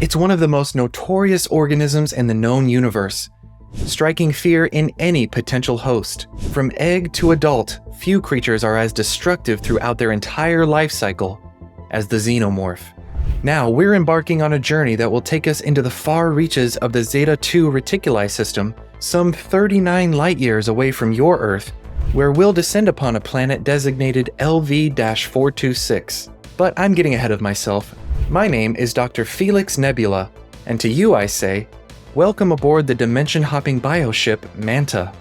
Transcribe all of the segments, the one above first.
It's one of the most notorious organisms in the known universe, striking fear in any potential host. From egg to adult, few creatures are as destructive throughout their entire life cycle as the Xenomorph. Now, we're embarking on a journey that will take us into the far reaches of the Zeta II Reticuli system, some 39 light-years away from your Earth, where we'll descend upon a planet designated LV-426. But I'm getting ahead of myself. My name is Dr. Felix Nebula, and to you I say, welcome aboard the dimension-hopping bioship Manta.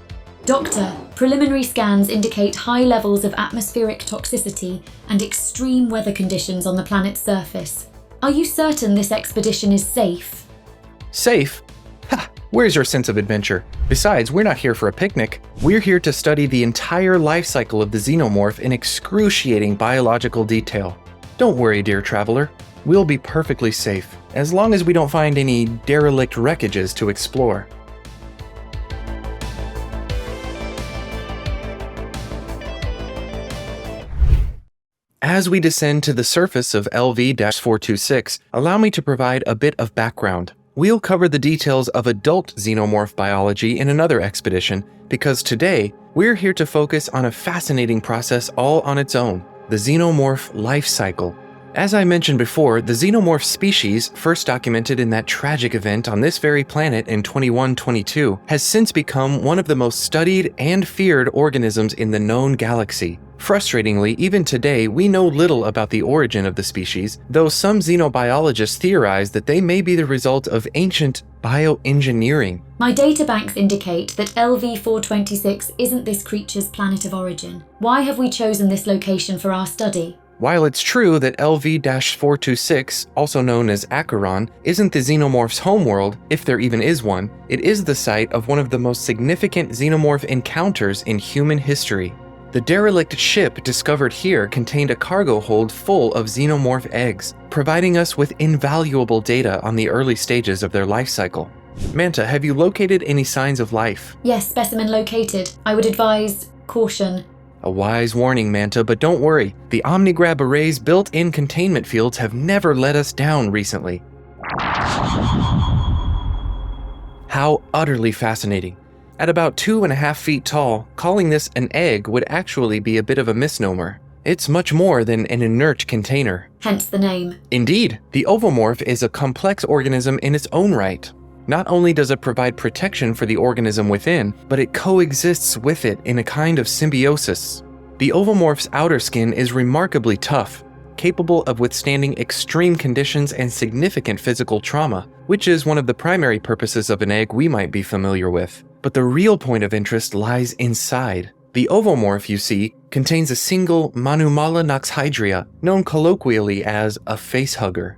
Doctor, preliminary scans indicate high levels of atmospheric toxicity and extreme weather conditions on the planet's surface. Are you certain this expedition is safe? Safe? Ha! Where's your sense of adventure? Besides, we're not here for a picnic. We're here to study the entire life cycle of the Xenomorph in excruciating biological detail. Don't worry, dear traveler. We'll be perfectly safe, as long as we don't find any derelict wreckages to explore. As we descend to the surface of LV-426, allow me to provide a bit of background. We'll cover the details of adult xenomorph biology in another expedition, because today, we're here to focus on a fascinating process all on its own, the xenomorph life cycle. As I mentioned before, the xenomorph species, first documented in that tragic event on this very planet in 2122, has since become one of the most studied and feared organisms in the known galaxy. Frustratingly, even today, we know little about the origin of the species, though some xenobiologists theorize that they may be the result of ancient bioengineering. My databanks indicate that LV-426 isn't this creature's planet of origin. Why have we chosen this location for our study? While it's true that LV-426, also known as Acheron, isn't the xenomorph's homeworld, if there even is one, it is the site of one of the most significant xenomorph encounters in human history. The derelict ship discovered here contained a cargo hold full of xenomorph eggs, providing us with invaluable data on the early stages of their life cycle. Manta, have you located any signs of life? Yes, specimen located. I would advise caution. A wise warning, Manta, but don't worry. The OmniGrab Array's built-in containment fields have never let us down recently. How utterly fascinating. At about 2.5 feet tall, calling this an egg would actually be a bit of a misnomer. It's much more than an inert container. Hence the name. Indeed, the Ovomorph is a complex organism in its own right. Not only does it provide protection for the organism within, but it coexists with it in a kind of symbiosis. The Ovomorph's outer skin is remarkably tough, capable of withstanding extreme conditions and significant physical trauma, which is one of the primary purposes of an egg we might be familiar with. But the real point of interest lies inside. The Ovomorph, you see, contains a single Manumala noxhydria, known colloquially as a facehugger.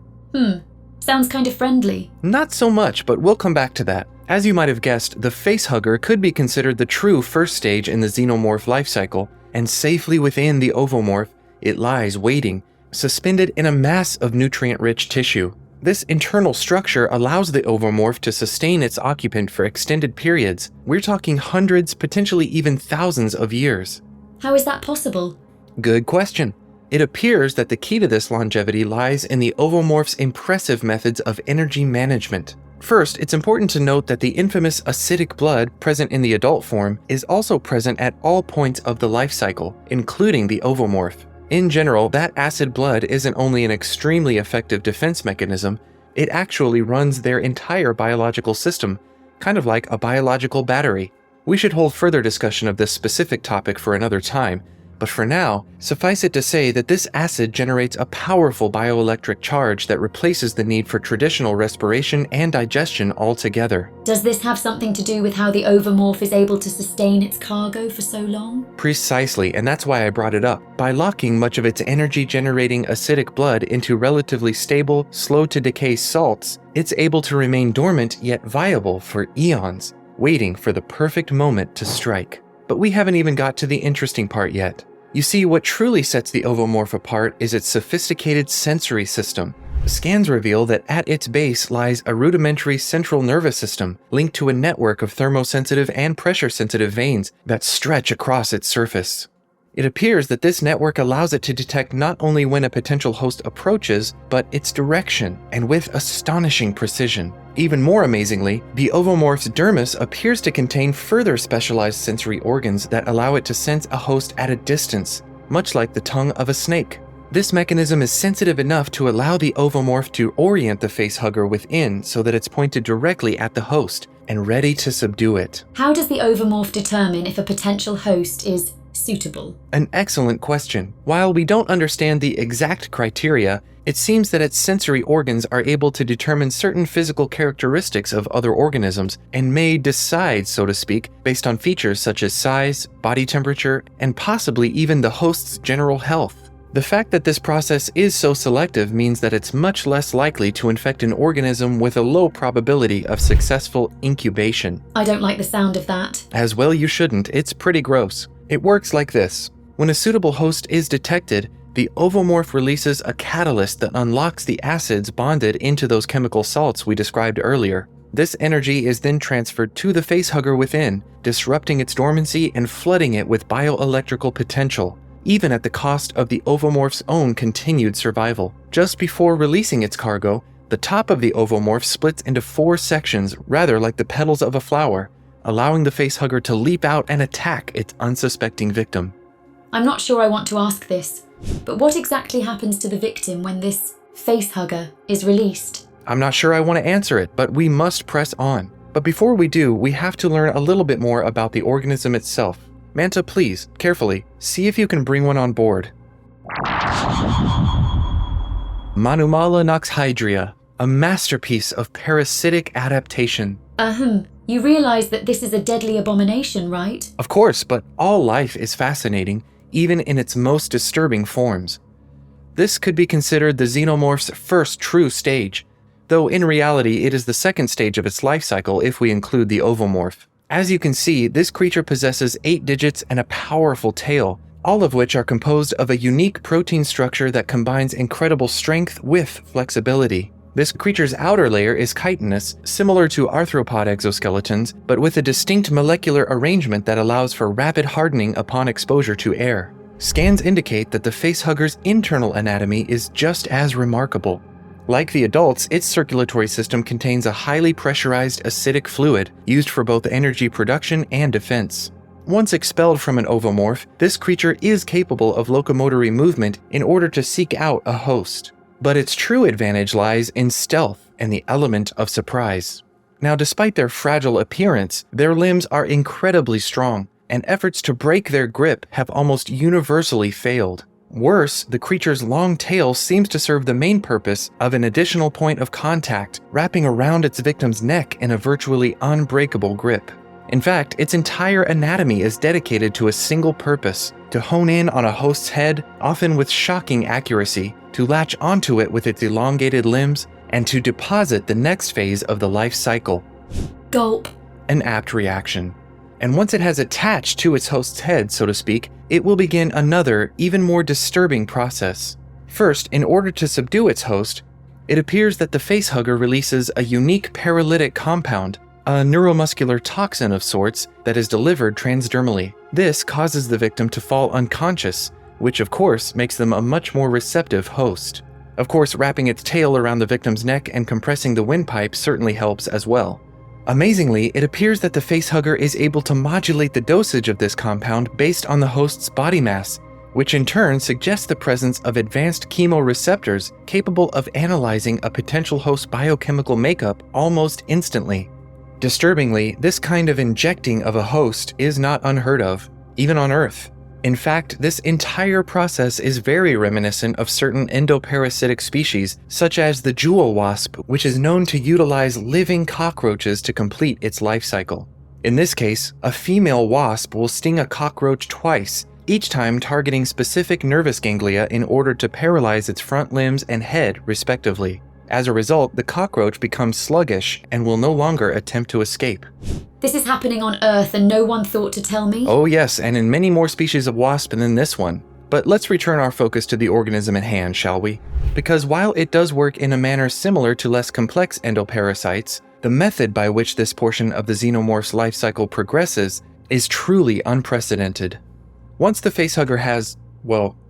Sounds kind of friendly. Not so much, but we'll come back to that. As you might have guessed, the facehugger could be considered the true first stage in the xenomorph life cycle, and safely within the Ovomorph, it lies waiting, suspended in a mass of nutrient-rich tissue. This internal structure allows the Ovomorph to sustain its occupant for extended periods. We're talking hundreds, potentially even thousands of years. How is that possible? Good question. It appears that the key to this longevity lies in the Ovomorph's impressive methods of energy management. First, it's important to note that the infamous acidic blood present in the adult form is also present at all points of the life cycle, including the Ovomorph. In general, that acid blood isn't only an extremely effective defense mechanism, it actually runs their entire biological system, kind of like a biological battery. We should hold further discussion of this specific topic for another time, but for now, suffice it to say that this acid generates a powerful bioelectric charge that replaces the need for traditional respiration and digestion altogether. Does this have something to do with how the Ovomorph is able to sustain its cargo for so long? Precisely, and that's why I brought it up. By locking much of its energy-generating acidic blood into relatively stable, slow-to-decay salts, it's able to remain dormant yet viable for eons, waiting for the perfect moment to strike. But we haven't even got to the interesting part yet. You see, what truly sets the Ovomorph apart is its sophisticated sensory system. Scans reveal that at its base lies a rudimentary central nervous system linked to a network of thermosensitive and pressure-sensitive veins that stretch across its surface. It appears that this network allows it to detect not only when a potential host approaches, but its direction, and with astonishing precision. Even more amazingly, the Ovomorph's dermis appears to contain further specialized sensory organs that allow it to sense a host at a distance, much like the tongue of a snake. This mechanism is sensitive enough to allow the Ovomorph to orient the facehugger within so that it's pointed directly at the host and ready to subdue it. How does the Ovomorph determine if a potential host is suitable? An excellent question. While we don't understand the exact criteria, it seems that its sensory organs are able to determine certain physical characteristics of other organisms and may decide, so to speak, based on features such as size, body temperature, and possibly even the host's general health. The fact that this process is so selective means that it's much less likely to infect an organism with a low probability of successful incubation. I don't like the sound of that. As well you shouldn't, it's pretty gross. It works like this. When a suitable host is detected, the Ovomorph releases a catalyst that unlocks the acids bonded into those chemical salts we described earlier. This energy is then transferred to the facehugger within, disrupting its dormancy and flooding it with bioelectrical potential, even at the cost of the Ovomorph's own continued survival. Just before releasing its cargo, the top of the Ovomorph splits into 4 sections, rather like the petals of a flower, allowing the facehugger to leap out and attack its unsuspecting victim. I'm not sure I want to ask this, but what exactly happens to the victim when this facehugger is released? I'm not sure I want to answer it, but we must press on. But before we do, we have to learn a little bit more about the organism itself. Manta, please, carefully, see if you can bring one on board. Manumala noxhydria, a masterpiece of parasitic adaptation. You realize that this is a deadly abomination, right? Of course, but all life is fascinating, even in its most disturbing forms. This could be considered the Xenomorph's first true stage, though in reality it is the second stage of its life cycle if we include the Ovomorph. As you can see, this creature possesses 8 digits and a powerful tail, all of which are composed of a unique protein structure that combines incredible strength with flexibility. This creature's outer layer is chitinous, similar to arthropod exoskeletons, but with a distinct molecular arrangement that allows for rapid hardening upon exposure to air. Scans indicate that the facehugger's internal anatomy is just as remarkable. Like the adults, its circulatory system contains a highly pressurized acidic fluid used for both energy production and defense. Once expelled from an Ovomorph, this creature is capable of locomotory movement in order to seek out a host. But its true advantage lies in stealth and the element of surprise. Now, despite their fragile appearance, their limbs are incredibly strong, and efforts to break their grip have almost universally failed. Worse, the creature's long tail seems to serve the main purpose of an additional point of contact, wrapping around its victim's neck in a virtually unbreakable grip. In fact, its entire anatomy is dedicated to a single purpose: to hone in on a host's head, often with shocking accuracy, to latch onto it with its elongated limbs, and to deposit the next phase of the life cycle. Gulp. An apt reaction. And once it has attached to its host's head, so to speak, it will begin another, even more disturbing process. First, in order to subdue its host, it appears that the facehugger releases a unique paralytic compound, a neuromuscular toxin of sorts that is delivered transdermally. This causes the victim to fall unconscious, which of course makes them a much more receptive host. Of course, wrapping its tail around the victim's neck and compressing the windpipe certainly helps as well. Amazingly, it appears that the facehugger is able to modulate the dosage of this compound based on the host's body mass, which in turn suggests the presence of advanced chemoreceptors capable of analyzing a potential host's biochemical makeup almost instantly. Disturbingly, this kind of injecting of a host is not unheard of, even on Earth. In fact, this entire process is very reminiscent of certain endoparasitic species, such as the jewel wasp, which is known to utilize living cockroaches to complete its life cycle. In this case, a female wasp will sting a cockroach twice, each time targeting specific nervous ganglia in order to paralyze its front limbs and head, respectively. As a result, the cockroach becomes sluggish and will no longer attempt to escape. This is happening on Earth and no one thought to tell me? Oh yes, and in many more species of wasp than this one. But let's return our focus to the organism at hand, shall we? Because while it does work in a manner similar to less complex endoparasites, the method by which this portion of the Xenomorph's life cycle progresses is truly unprecedented. Once the facehugger has,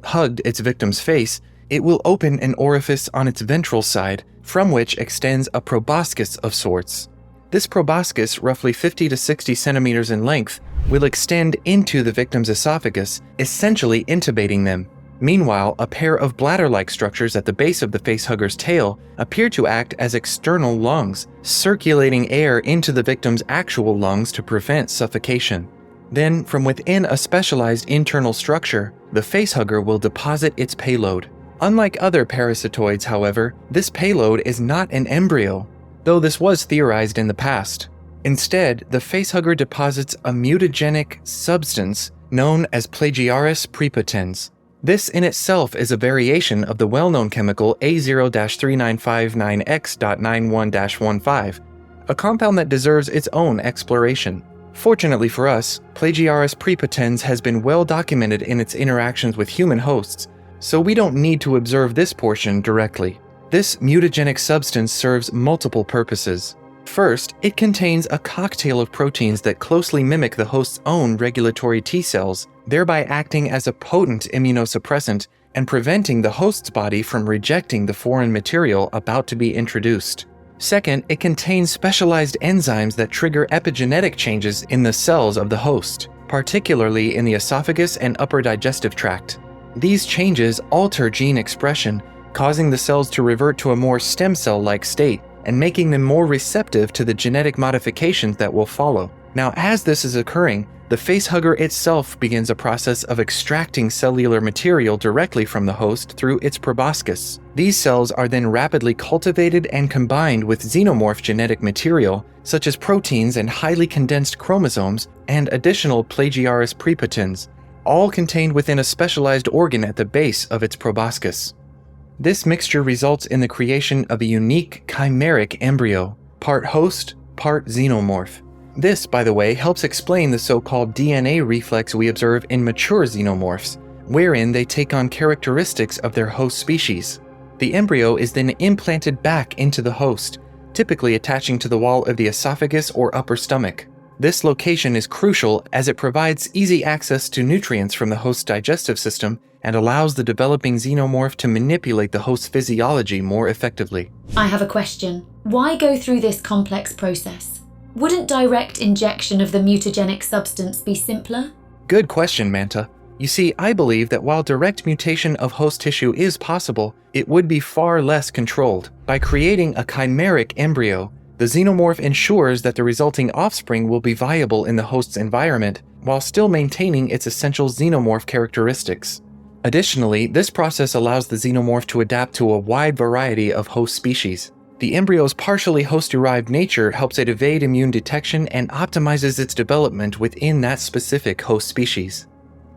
hugged its victim's face, it will open an orifice on its ventral side, from which extends a proboscis of sorts. This proboscis, roughly 50 to 60 centimeters in length, will extend into the victim's esophagus, essentially intubating them. Meanwhile, a pair of bladder-like structures at the base of the facehugger's tail appear to act as external lungs, circulating air into the victim's actual lungs to prevent suffocation. Then, from within a specialized internal structure, the facehugger will deposit its payload. Unlike other parasitoids, however, this payload is not an embryo, though this was theorized in the past. Instead, the facehugger deposits a mutagenic substance known as Plagiaris prepotens. This in itself is a variation of the well-known chemical A0-3959X.91-15, a compound that deserves its own exploration. Fortunately for us, Plagiaris prepotens has been well documented in its interactions with human hosts, so we don't need to observe this portion directly. This mutagenic substance serves multiple purposes. First, it contains a cocktail of proteins that closely mimic the host's own regulatory T cells, thereby acting as a potent immunosuppressant and preventing the host's body from rejecting the foreign material about to be introduced. Second, it contains specialized enzymes that trigger epigenetic changes in the cells of the host, particularly in the esophagus and upper digestive tract. These changes alter gene expression, causing the cells to revert to a more stem cell-like state and making them more receptive to the genetic modifications that will follow. Now, as this is occurring, the facehugger itself begins a process of extracting cellular material directly from the host through its proboscis. These cells are then rapidly cultivated and combined with xenomorph genetic material, such as proteins and highly condensed chromosomes and additional Plagiaris prepotens, all contained within a specialized organ at the base of its proboscis. This mixture results in the creation of a unique chimeric embryo, part host, part xenomorph. This, by the way, helps explain the so-called DNA reflex we observe in mature xenomorphs, wherein they take on characteristics of their host species. The embryo is then implanted back into the host, typically attaching to the wall of the esophagus or upper stomach. This location is crucial as it provides easy access to nutrients from the host's digestive system and allows the developing xenomorph to manipulate the host's physiology more effectively. I have a question. Why go through this complex process? Wouldn't direct injection of the mutagenic substance be simpler? Good question, Manta. You see, I believe that while direct mutation of host tissue is possible, it would be far less controlled. By creating a chimeric embryo, the xenomorph ensures that the resulting offspring will be viable in the host's environment, while still maintaining its essential xenomorph characteristics. Additionally, this process allows the xenomorph to adapt to a wide variety of host species. The embryo's partially host-derived nature helps it evade immune detection and optimizes its development within that specific host species.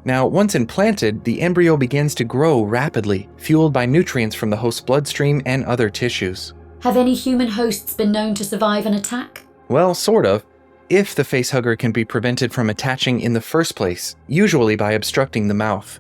Now, once implanted, the embryo begins to grow rapidly, fueled by nutrients from the host's bloodstream and other tissues. Have any human hosts been known to survive an attack? Well, sort of, if the facehugger can be prevented from attaching in the first place, usually by obstructing the mouth.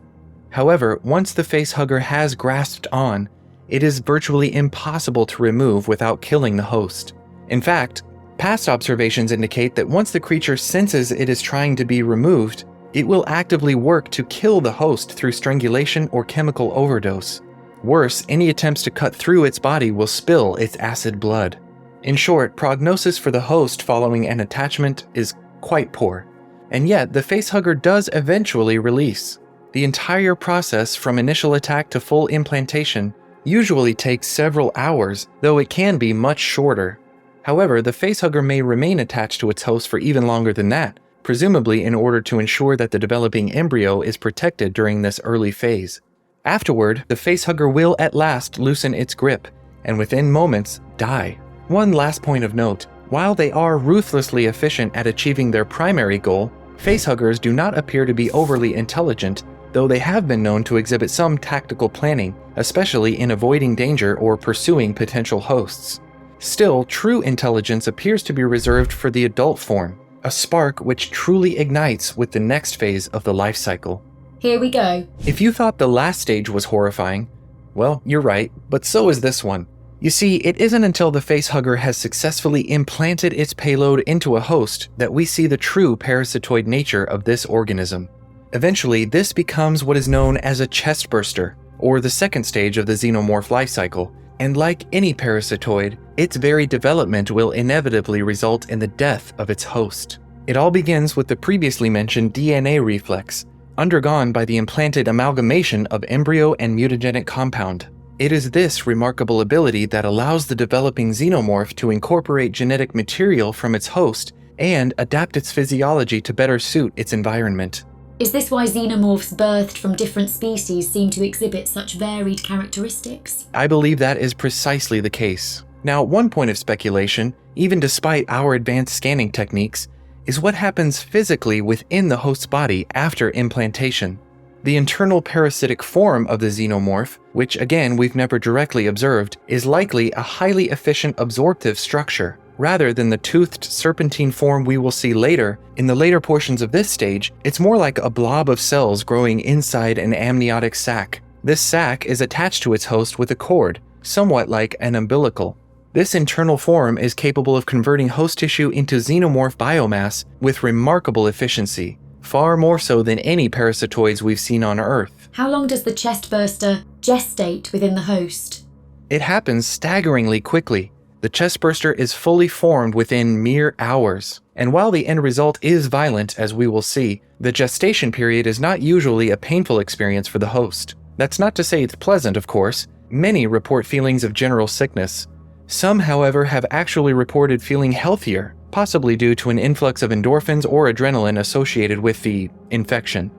However, once the facehugger has grasped on, it is virtually impossible to remove without killing the host. In fact, past observations indicate that once the creature senses it is trying to be removed, it will actively work to kill the host through strangulation or chemical overdose. Worse, any attempts to cut through its body will spill its acid blood. In short, prognosis for the host following an attachment is quite poor. And yet, the facehugger does eventually release. The entire process from initial attack to full implantation usually takes several hours, though it can be much shorter. However, the facehugger may remain attached to its host for even longer than that, presumably in order to ensure that the developing embryo is protected during this early phase. Afterward, the facehugger will at last loosen its grip, and within moments, die. One last point of note, while they are ruthlessly efficient at achieving their primary goal, facehuggers do not appear to be overly intelligent, though they have been known to exhibit some tactical planning, especially in avoiding danger or pursuing potential hosts. Still, true intelligence appears to be reserved for the adult form, a spark which truly ignites with the next phase of the life cycle. Here we go. If you thought the last stage was horrifying, well, you're right, but so is this one. You see, it isn't until the facehugger has successfully implanted its payload into a host that we see the true parasitoid nature of this organism. Eventually, this becomes what is known as a chestburster, or the second stage of the xenomorph life cycle, and like any parasitoid, its very development will inevitably result in the death of its host. It all begins with the previously mentioned DNA reflex, undergone by the implanted amalgamation of embryo and mutagenic compound. It is this remarkable ability that allows the developing xenomorph to incorporate genetic material from its host and adapt its physiology to better suit its environment. Is this why xenomorphs birthed from different species seem to exhibit such varied characteristics? I believe that is precisely the case. Now, one point of speculation, even despite our advanced scanning techniques, is what happens physically within the host's body after implantation. The internal parasitic form of the xenomorph, which again we've never directly observed, is likely a highly efficient absorptive structure, rather than the toothed serpentine form we will see later. In the later portions of this stage, it's more like a blob of cells growing inside an amniotic sac. This sac is attached to its host with a cord, somewhat like an umbilical. This internal form is capable of converting host tissue into xenomorph biomass with remarkable efficiency, far more so than any parasitoids we've seen on Earth. How long does the chestburster gestate within the host? It happens staggeringly quickly. The chestburster is fully formed within mere hours, and while the end result is violent, as we will see, the gestation period is not usually a painful experience for the host. That's not to say it's pleasant, of course. Many report feelings of general sickness. Some, however, have actually reported feeling healthier, possibly due to an influx of endorphins or adrenaline associated with the infection.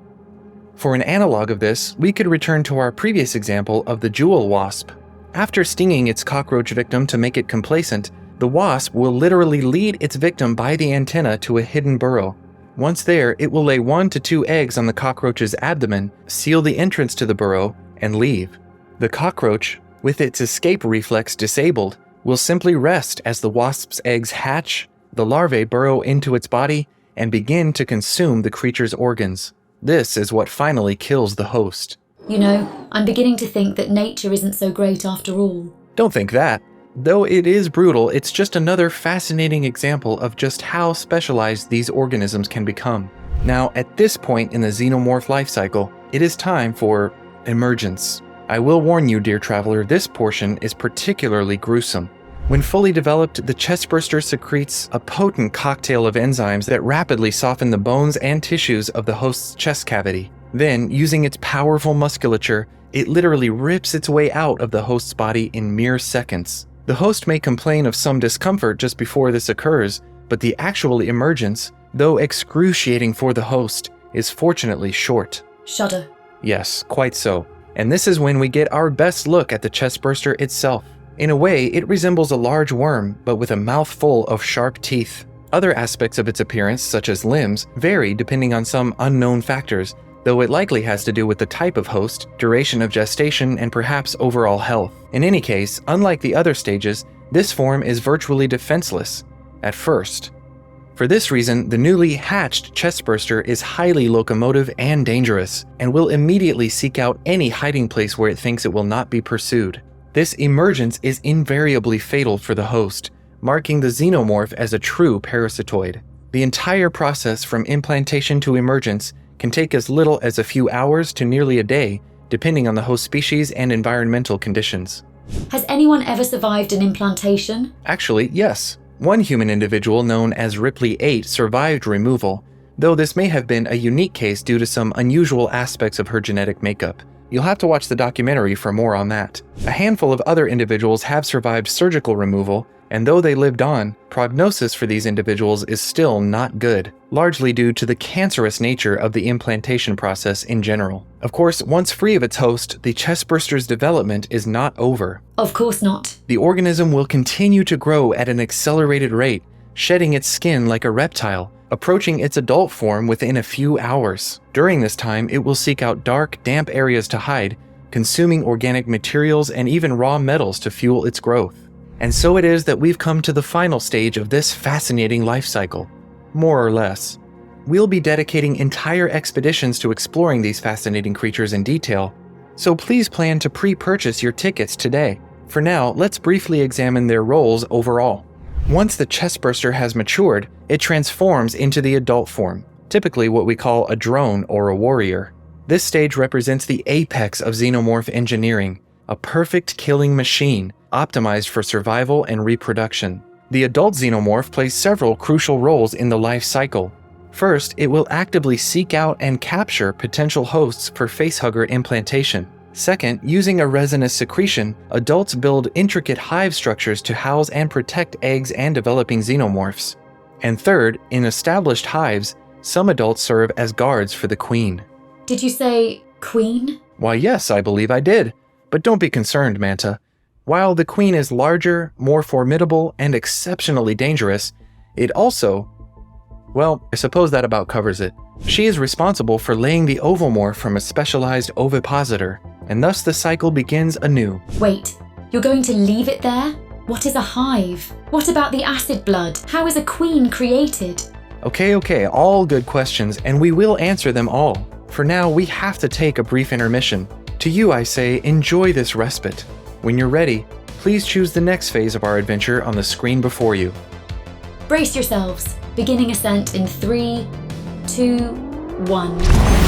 For an analog of this, we could return to our previous example of the jewel wasp. After stinging its cockroach victim to make it complacent, the wasp will literally lead its victim by the antenna to a hidden burrow. Once there, it will lay 1 to 2 eggs on the cockroach's abdomen, seal the entrance to the burrow, and leave. The cockroach, with its escape reflex disabled, will simply rest as the wasp's eggs hatch, the larvae burrow into its body, and begin to consume the creature's organs. This is what finally kills the host. You know, I'm beginning to think that nature isn't so great after all. Don't think that. Though it is brutal, it's just another fascinating example of just how specialized these organisms can become. Now, at this point in the xenomorph life cycle, it is time for emergence. I will warn you, dear traveler, this portion is particularly gruesome. When fully developed, the chestburster secretes a potent cocktail of enzymes that rapidly soften the bones and tissues of the host's chest cavity. Then, using its powerful musculature, it literally rips its way out of the host's body in mere seconds. The host may complain of some discomfort just before this occurs, but the actual emergence, though excruciating for the host, is fortunately short. Shudder. Yes, quite so. And this is when we get our best look at the chestburster itself. In a way, it resembles a large worm, but with a mouth full of sharp teeth. Other aspects of its appearance, such as limbs, vary depending on some unknown factors, though it likely has to do with the type of host, duration of gestation, and perhaps overall health. In any case, unlike the other stages, this form is virtually defenseless at first. For this reason, the newly hatched chestburster is highly locomotive and dangerous, and will immediately seek out any hiding place where it thinks it will not be pursued. This emergence is invariably fatal for the host, marking the xenomorph as a true parasitoid. The entire process from implantation to emergence can take as little as a few hours to nearly a day, depending on the host species and environmental conditions. Has anyone ever survived an implantation? Actually, yes. One human individual known as Ripley 8 survived removal, though this may have been a unique case due to some unusual aspects of her genetic makeup. You'll have to watch the documentary for more on that. A handful of other individuals have survived surgical removal, and though they lived on, prognosis for these individuals is still not good, largely due to the cancerous nature of the implantation process in general. Of course, once free of its host, the chestburster's development is not over. Of course not. The organism will continue to grow at an accelerated rate, shedding its skin like a reptile, approaching its adult form within a few hours. During this time, it will seek out dark, damp areas to hide, consuming organic materials and even raw metals to fuel its growth. And so it is that we've come to the final stage of this fascinating life cycle, more or less. We'll be dedicating entire expeditions to exploring these fascinating creatures in detail, so please plan to pre-purchase your tickets today. For now, let's briefly examine their roles overall. Once the chestburster has matured, it transforms into the adult form. typically what we call a drone or a warrior. This stage represents the apex of xenomorph engineering, a perfect killing machine optimized for survival and reproduction. The adult xenomorph plays several crucial roles in the life cycle. First, it will actively seek out and capture potential hosts for facehugger implantation. Second, using a resinous secretion, adults build intricate hive structures to house and protect eggs and developing xenomorphs. And third, in established hives, some adults serve as guards for the queen. Did you say queen? Why, yes, I believe I did. But don't be concerned, Manta. While the queen is larger, more formidable, and exceptionally dangerous, it also... well, I suppose that about covers it. She is responsible for laying the ovomorph from a specialized ovipositor, and thus the cycle begins anew. Wait, you're going to leave it there? What is a hive? What about the acid blood? How is a queen created? Okay, all good questions, and we will answer them all. For now, we have to take a brief intermission. To you, I say, enjoy this respite. When you're ready, please choose the next phase of our adventure on the screen before you. Brace yourselves. Beginning ascent in 3, 2, 1.